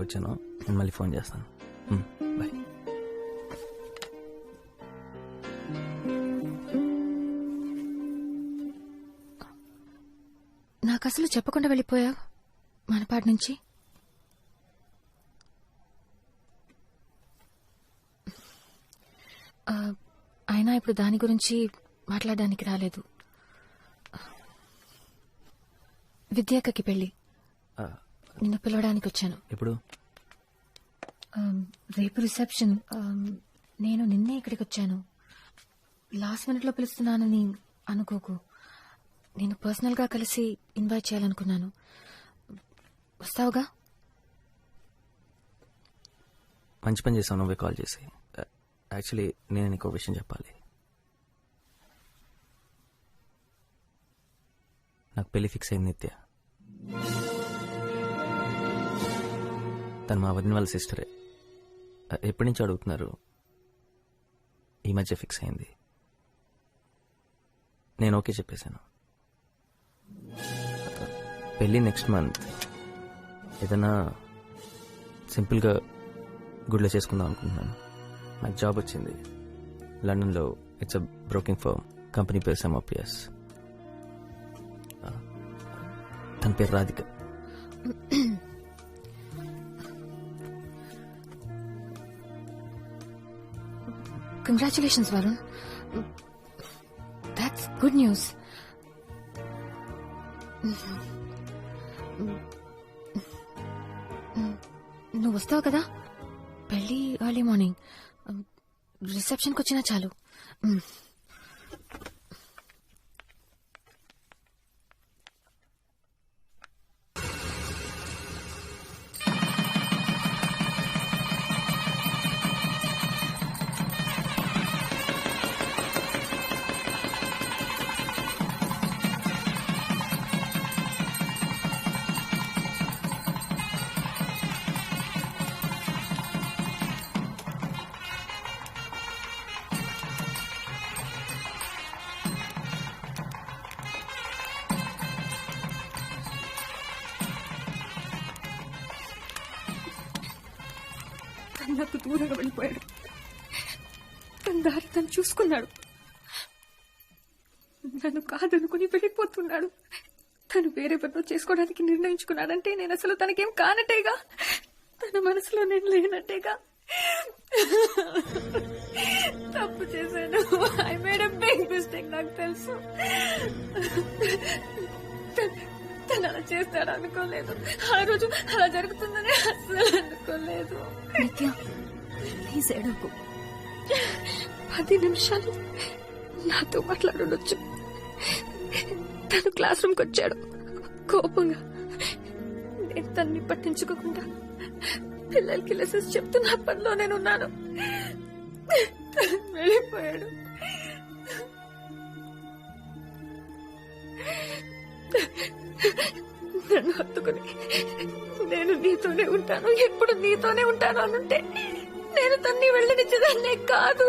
వచ్చాను. నేను మళ్ళీ ఫోన్ చేస్తాను. బాయ్. నాకు అసలు చెప్పకుండా వెళ్ళిపోయావు మనపాటి నుంచి. అయినా ఇప్పుడు దాని గురించి మాట్లాడడానికి రాలేదు. విద్యాకకి పెళ్లి నిన్ను పిలవడానికి వచ్చాను. ఎప్పుడు? రేపు రిసెప్షన్. నేను నిన్నే ఇక్కడికి వచ్చాను. లాస్ట్ మినిట్ లో పిలుస్తున్నానని అనుకోకు. నేను పర్సనల్ గా కలిసి ఇన్వైట్ చేయాలనుకున్నాను. వస్తావుగా? మంచి పని చేసావు నువ్వే కాల్ చేసి. యాక్చువల్లీ నేను నీకు విషయం చెప్పాలి. నాకు పెళ్లి ఫిక్స్ అయింది నిత్య. తను మా వదిన వాళ్ళ సిస్టరే. ఎప్పటి నుంచి అడుగుతున్నారు. ఈ మధ్య ఫిక్స్ అయింది. నేను ఓకే చెప్పేశాను. పెళ్ళి నెక్స్ట్ మంత్. ఏదైనా సింపుల్గా గుడిలో చేసుకుందాం అనుకుంటున్నాను. నాకు జాబ్ వచ్చింది లండన్లో. It's a broking firm. Company పేరు SMOPS. తన పేరు Radhika. Congratulations Varun. That's good news. నువ్వు వస్తావు కదా పెళ్ళి ఎర్లీ మార్నింగ్. రిసెప్షన్కి వచ్చినా చాలు. నాకు దూరంగా వెళ్ళిపోయాడు. తన దారి తను చూసుకున్నాడు. నన్ను కాదనుకుని వెళ్ళిపోతున్నాడు. తను వేరెవరినో చేసుకోవడానికి నిర్ణయించుకున్నాడంటే నేను అసలు తనకేం కానట్టేగా. తన మనసులో నేను లేనట్టేగా. తప్పు చేశాను. I made a big mistake. నాకు తెలుసు. తను అలా చేస్తాడు అనుకోలేదు. ఆ రోజు అలా జరుగుతుందని అసలు అనుకోలేదు. నిత్య ప్లీజ్ ఏడవకు. 10 నిమిషాలు నాతో మాట్లాడొచ్చు. తను క్లాస్ రూమ్కి వచ్చాడు కోపంగా. నేను తన్ని పట్టించుకోకుండా పిల్లలకి లెసన్స్ చెప్తున్న పనిలో నేనున్నాను. వెళ్ళిపోయాడు. నన్ను హత్తుకుని నేను నీతోనే ఉంటాను, ఎప్పుడు నీతోనే ఉంటాను అనుంటే నేను తన్ని వెళ్ళనిచ్చేదాన్ని కాదు.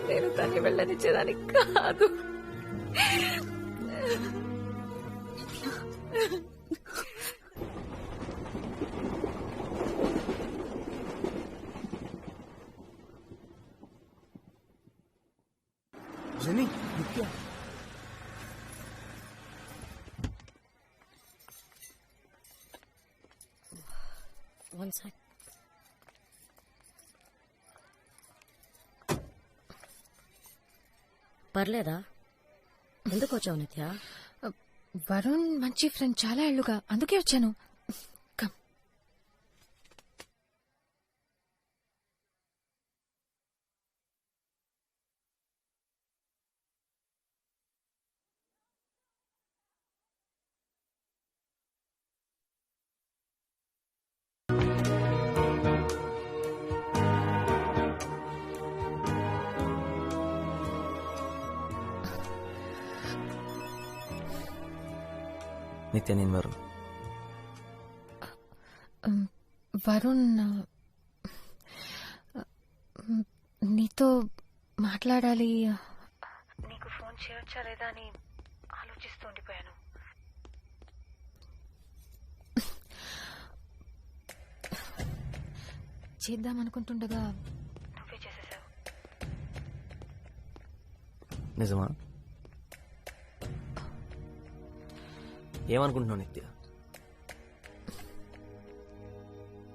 నేను తన్ని వెళ్ళనిచ్చేదాన్ని కాదు. One sec. పర్లేదా? ఎందుకు వచ్చావు నిత్య? వరుణ్ మంచి ఫ్రెండ్, చాలా ఏళ్లుగా, అందుకే వచ్చాను. నిత్య, నేను వరుణ్. వరుణ్, నీతో మాట్లాడాలి. నీకు ఫోన్ చేయొచ్చా లేదా అని ఆలోచిస్తూ ఉండిపోయాను. చేద్దాం అనుకుంటుండగా నిజమా? ఏమనుకుంటున్నావు నిత్య?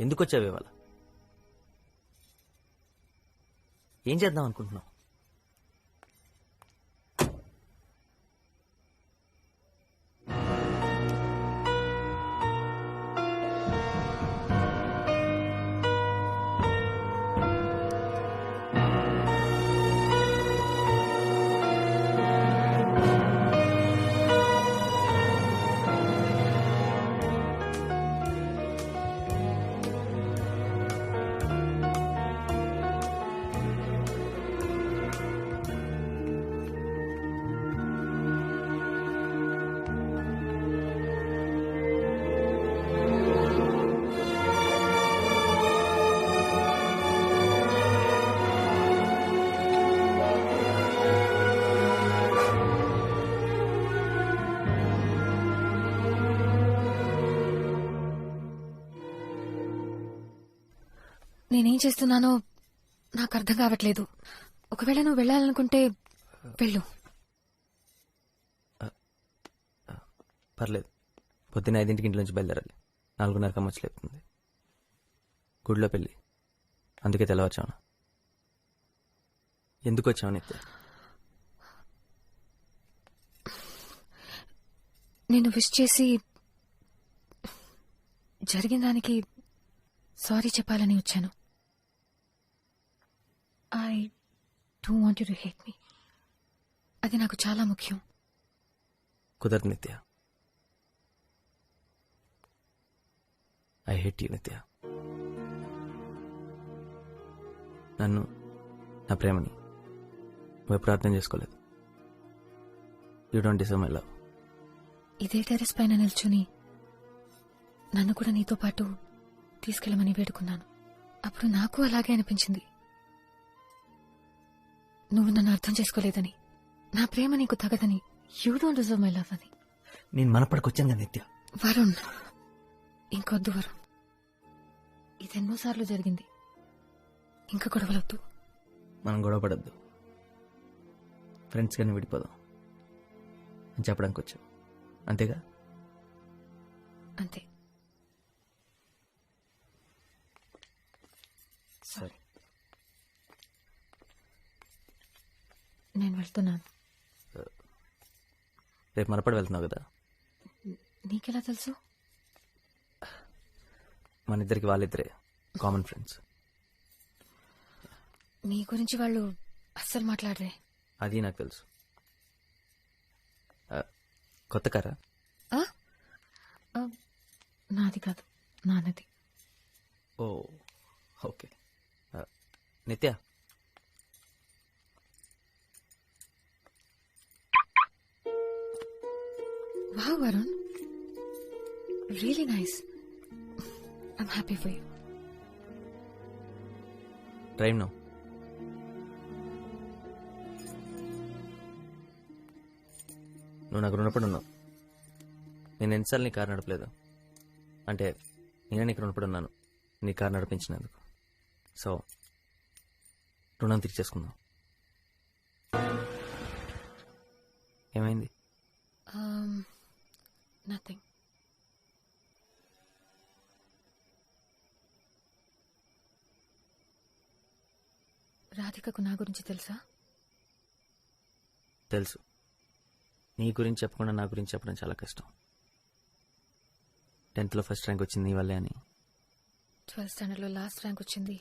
ఎందుకు వచ్చావు ఇవాళ? ఏం చేద్దాం అనుకుంటున్నావు? నేనేం చేస్తున్నానో నాకు అర్థం కావట్లేదు. ఒకవేళ నువ్వు వెళ్ళాలనుకుంటే వెళ్ళు. పర్లేదు, పొద్దున్న 5 ఇంటి నుంచి బయలుదేరాలి. 4:30 అమ్మచ్చి లేపుతుంది. గుడిలో పెళ్ళి, అందుకే తెల్లవచ్చాను. ఎందుకు వచ్చావు నిత్య? నేను విష్ చేసి జరిగిన దానికి సారీ చెప్పాలని వచ్చాను. I don't want you to hate me. అది నాకు చాలా ముఖ్యం. కుదరదు నిత్య. ఐ హేట్ యూ నిత్య. నన్ను, నా ప్రేమని నువ్వు ఎప్పుడు అర్థం చేసుకోలేదు. You don't deserve my love. ఇదే టెర్రస్ పైన నిల్చుని నన్ను కూడా నీతో పాటు తీసుకెళ్ళమని వేడుకున్నాను. అప్పుడు నాకు అలాగే అనిపించింది. నువ్వు నన్ను అర్థం చేసుకోలేదని, నా ప్రేమ నీకు తగదని, you don't deserve my love అని. నేను మనపడికొచ్చాను కదా నిత్య. వరుణ్, ఇంకొద్దు వరుణ్. ఇదెన్నోసార్లు జరిగింది. ఇంకా గొడవలొద్దు. మనం గొడవ పడద్దు, ఫ్రెండ్స్ కానీ విడిపోదాం అని చెప్పడానికి వచ్చావు, అంతేగా? అంతే. సరే, నేను వెళ్తున్నాను. రేపు మనపడి వెళ్తున్నావు కదా? నీకెలా తెలుసు? మన ఇద్దరికి వాళ్ళిద్దరే కామన్ ఫ్రెండ్స్. నీ గురించి వాళ్ళు అస్సలు మాట్లాడరే. అది నాకు తెలుసు. కొత్త కారా? నాది కాదు, నాన్నది. Oh okay. Nithya, Wow, Varun. Really nice. I'm happy for you. Drive no. నువ్వు నాకు రుణపడి ఉన్నావు. నేను ఎన్నిసార్లు నీ కారు నడపలేదు. అంటే నేనే నీకు రుణపడి ఉన్నాను నీ కారు నడిపించినందుకు. సో రుణం తీర్చేసుకుందాం. ఏమైంది? Nothing. రాధికకు నా గురించి తెలుసా? తెలుసు. నీ గురించి చెప్పకుండా నా గురించి చెప్పడం చాలా కష్టం. 10th లో ఫస్ట్ ర్యాంక్ వచ్చింది నీ వల్లే అని. 12th స్టాండర్డ్లో లాస్ట్ ర్యాంక్ వచ్చింది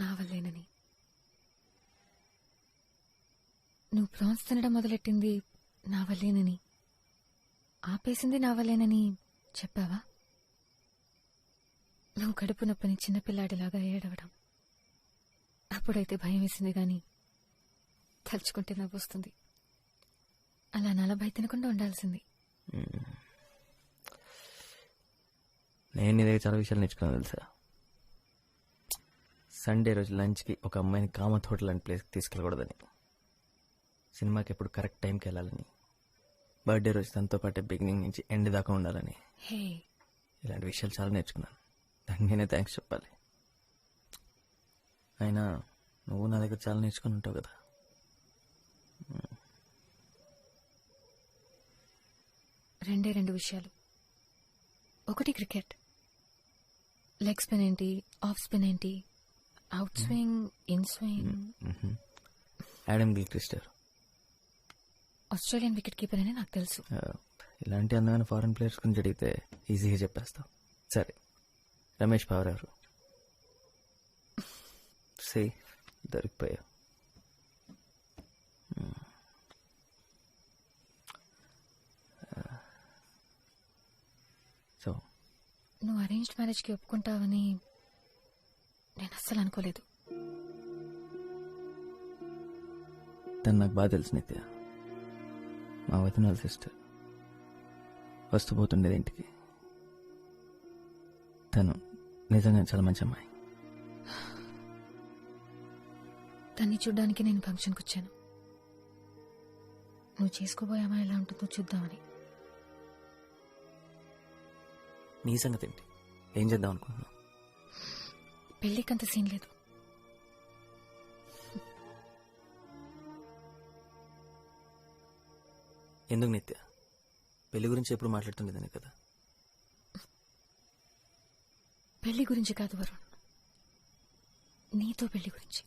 నా వల్లేనని. నువ్వు ప్రాన్స్ తినడం మొదలెట్టింది నా వల్లేనని, ఆపేసింది నా వల్లేనని చెప్పావా? నువ్వు కడుపు నొప్పిని చిన్నపిల్లాడిలాగా ఏడవడం, అప్పుడైతే భయం వేసింది గాని తలుచుకుంటే నవ్వొస్తుంది. అలా 40 తినకుండా ఉండాల్సింది. నేను నీ దగ్గర చాలా విషయాలు నేర్చుకున్నాను తెలుసా. సండే రోజు లంచ్కి ఒక అమ్మాయిని కామత్ హోటల్ లాంటి ప్లేస్కి తీసుకెళ్ళకూడదని, సినిమాకి ఎప్పుడు కరెక్ట్ టైంకి వెళ్ళాలని, బర్త్డే రోజు తనతో పాటే బిగినింగ్ నుంచి ఎండ్ దాకా ఉండాలని, హే, ఇలాంటి విషయాలు చాలా నేర్చుకున్నాను. దానికి నేనే థ్యాంక్స్ చెప్పాలి. అయినా నువ్వు నా దగ్గర చాలా నేర్చుకుని ఉంటావు కదా. రెండు విషయాలు. ఒకటి క్రికెట్. లెగ్ స్పిన్ ఏంటి, ఆఫ్ స్పిన్ ఏంటి, out swing, in swing. Adam Gilchrist Australian wicket keeper అని నాకు తెలుసు. ఇలాంటి అందమైన ఫారెన్ ప్లేయర్స్ గురించి అడిగితే ఈజీగా చెప్పేస్తావు. సరే, రమేష్ పవార్ ఎవరు? సే దొరికిపోయా. సో నువ్వు అరేంజ్డ్ మ్యారేజ్కి ఒప్పుకుంటావని నేను అస్సలు అనుకోలేదు. తను నాకు బాగా తెలుసు నిత్య. మా వదిన వాళ్ళ సిస్టర్. వస్తూ పోతుండేది ఇంటికి. తను నిజంగా చాలా మంచి అమ్మాయి. తన్ని చూడ్డానికి నేను ఫంక్షన్కి వచ్చాను. నువ్వు చేసుకోబోయే అమ్మాయి ఎలా ఉంటుందో చూద్దామని. నీ సంగతి ఏంటి? ఏం చేద్దాం అనుకుంటున్నావు? పెళ్ళికంత సీన్ లేదు. ఎందుకు నిత్య? పెళ్లి గురించి ఎప్పుడు మాట్లాడుతుండేదాన్ని కదా. పెళ్లి గురించి కాదు వరుణ్, నీతో పెళ్లి గురించి.